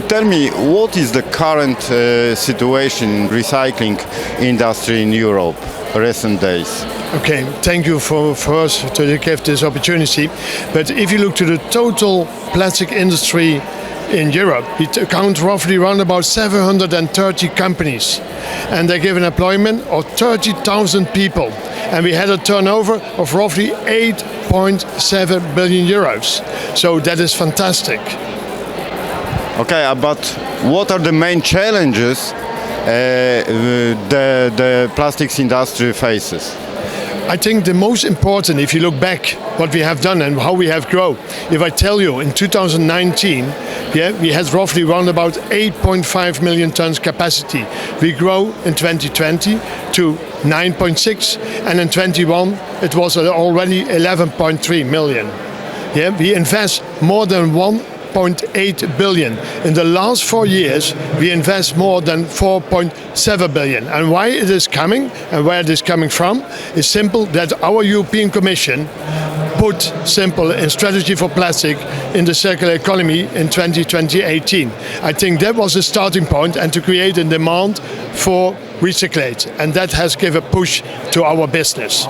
Tell me, what is the current situation in recycling industry in Europe, recent days? Okay, thank you for us to give this opportunity. But if you look to the total plastic industry in Europe, we count roughly around about 730 companies, and they give an employment of 30,000 people. And we had a turnover of roughly 8.7 billion euros. So that is fantastic. Okay, but what are the main challenges the plastics industry faces? I think the most important, if you look back what we have done and how we have grown, if I tell you in 2019, we had roughly around about 8.5 million tons capacity. We grow in 2020 to 9.6, and in 21 it was already 11.3 million. We invest more than 1.8 billion. In the last 4 years, we invest more than 4.7 billion. And why it is coming and where it is coming from is simple, that our European Commission put simple in strategy for plastic in the circular economy in 2018. I think that was a starting point, and to create a demand for recyclate, and that has given a push to our business.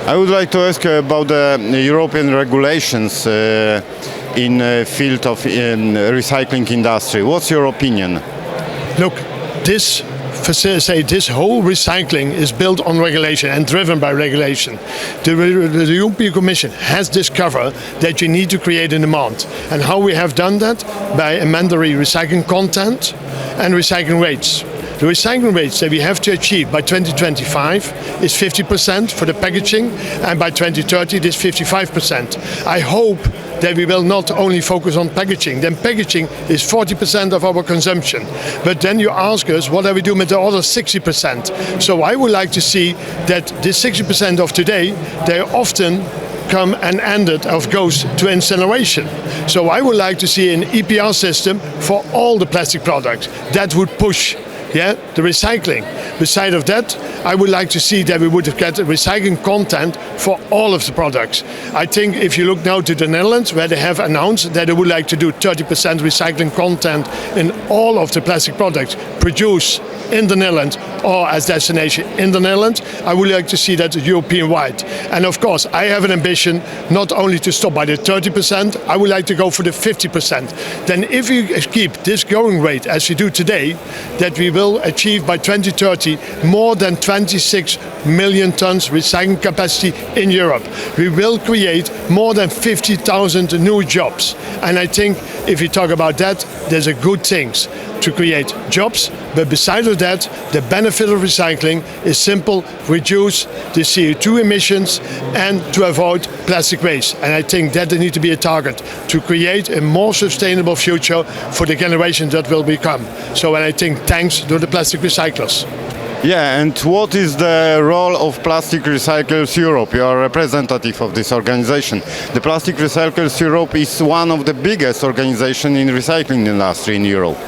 I would like to ask about the European regulations in the field of recycling industry. What's your opinion? Look, this whole recycling is built on regulation and driven by regulation. The European Commission has discovered that you need to create a demand. And how we have done that? By a mandatory recycling content and recycling rates. The recycling rates that we have to achieve by 2025 is 50% for the packaging, and by 2030 it is 55%. I hope that we will not only focus on packaging. Then packaging is 40% of our consumption. But then you ask us, what are we doing with the other 60%? So I would like to see that this 60% of today, they often come and goes to incineration. So I would like to see an EPR system for all the plastic products. That would push the recycling. Beside of that, I would like to see that we would get recycling content for all of the products. I think if you look now to the Netherlands, where they have announced that they would like to do 30% recycling content in all of the plastic products produced in the Netherlands or as destination in the Netherlands, I would like to see that European-wide. And of course, I have an ambition not only to stop by the 30%, I would like to go for the 50%. Then if we keep this growing rate as we do today, that we will achieve by 2030 more than 26 million tons recycling capacity in Europe. We will create more than 50,000 new jobs. And I think if we talk about that, there's a good things to create jobs. But besides of that, the benefit of recycling is simple: reduce the CO2 emissions and to avoid plastic waste. And I think that there needs to be a target to create a more sustainable future for the generations that will become. So, and I think thanks to the plastic recyclers. Yeah, and what is the role of Plastic Recyclers Europe? You are a representative of this organization. The Plastic Recyclers Europe is one of the biggest organizations in recycling industry in Europe.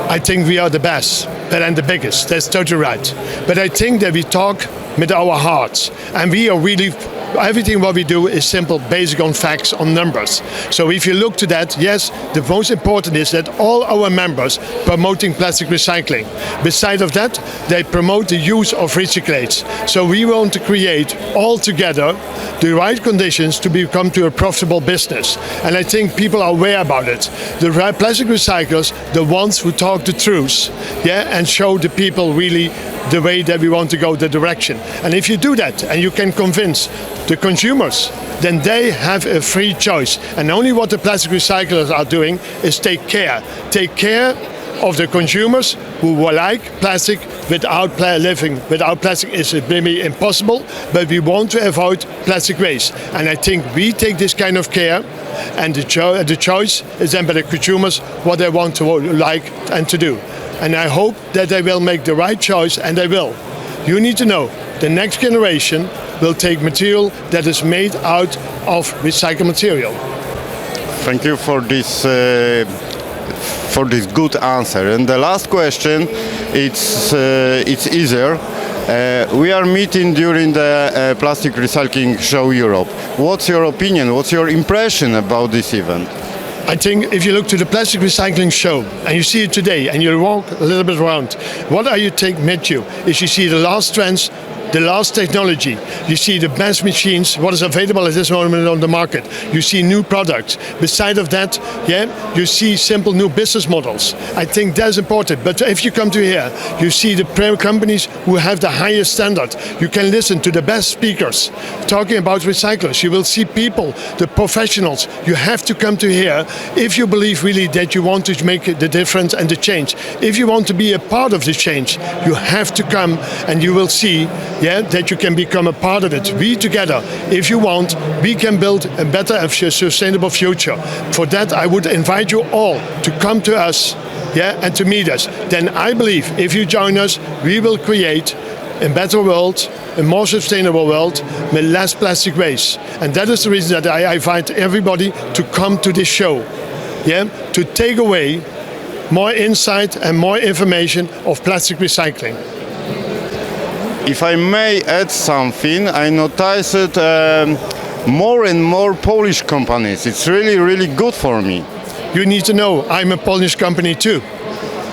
I think we are the best and the biggest. That's totally right. But I think that we talk with our hearts, and we are really, everything what we do is simple, basic on facts, on numbers. So if you look to that, yes, the most important is that all our members promoting plastic recycling. Besides of that, they promote the use of recyclates. So we want to create all together the right conditions to become to a profitable business. And I think people are aware about it. The plastic recyclers, the ones who talk the truth, and show the people really the way that we want to go, the direction. And if you do that and you can convince the consumers, then they have a free choice. And only what the plastic recyclers are doing is take care. Take care of the consumers who will like plastic. Without plastic is maybe impossible, but we want to avoid plastic waste. And I think we take this kind of care, and the choice is then by the consumers what they want to like and to do. And I hope that they will make the right choice, and they will. You need to know, the next generation will take material that is made out of recycled material. Thank you for this good answer. And the last question, it's easier. We are meeting during the Plastic Recycling Show Europe. What's your opinion? What's your impression about this event? I think if you look to the plastic recycling show and you see it today and you walk a little bit around, what are you take with you is you see the last trends, the last technology. You see the best machines, what is available at this moment on the market. You see new products. Beside of that, you see simple new business models. I think that's important. But if you come to here, you see the companies who have the highest standard. You can listen to the best speakers talking about recyclers. You will see people, the professionals. You have to come to here if you believe really that you want to make the difference and the change. If you want to be a part of the change, you have to come and you will see that you can become a part of it. We together, if you want, we can build a better and sustainable future. For that, I would invite you all to come to us and to meet us. Then I believe if you join us, we will create a better world, a more sustainable world with less plastic waste. And that is the reason that I invite everybody to come to this show, to take away more insight and more information of plastic recycling. If I may add something, I noticed more and more Polish companies. It's really, really good for me. You need to know, I'm a Polish company too.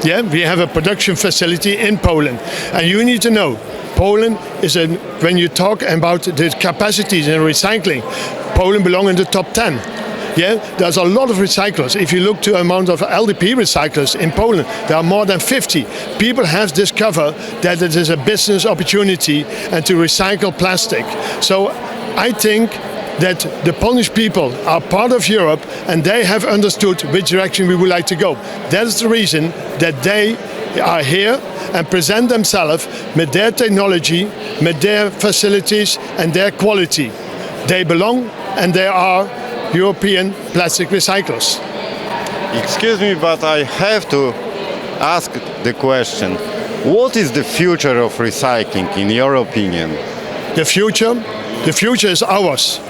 We have a production facility in Poland. And you need to know, Poland is, when you talk about the capacities in recycling, Poland belongs in the top 10. There's a lot of recyclers. If you look to the amount of LDP recyclers in Poland, there are more than 50. People have discovered that it is a business opportunity and to recycle plastic. So I think that the Polish people are part of Europe and they have understood which direction we would like to go. That is the reason that they are here and present themselves with their technology, with their facilities and their quality. They belong and they are European plastic recyclers. Excuse me, but I have to ask the question. What is the future of recycling, in your opinion? The future is ours.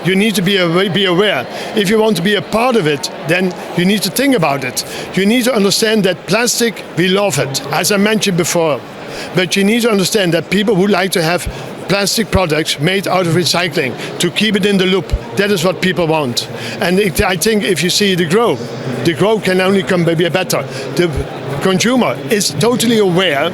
You need to be aware. If you want to be a part of it, then you need to think about it. You need to understand that plastic, we love it, as I mentioned before. But you need to understand that people would like to have plastic products made out of recycling to keep it in the loop. That is what people want. And I think if you see the growth can only come maybe better. The consumer is totally aware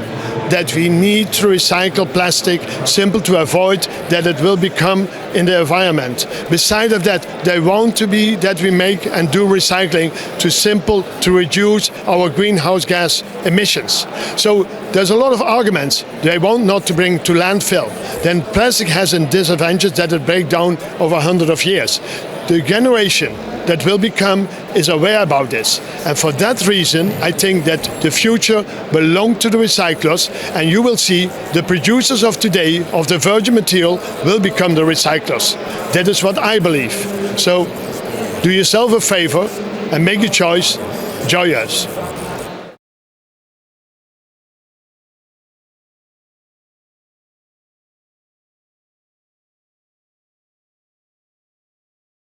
that we need to recycle plastic, simple to avoid that it will become in the environment. Besides of that, they want to be that we make and do recycling to reduce our greenhouse gas emissions. So there's a lot of arguments. They want not to bring to landfill. Then plastic has a disadvantage that it breaks down over 100 of years. The generation that will become is aware about this. And for that reason, I think that the future belongs to the recyclers, and you will see the producers of today of the virgin material will become the recyclers. That is what I believe. So do yourself a favor and make a choice. Join us.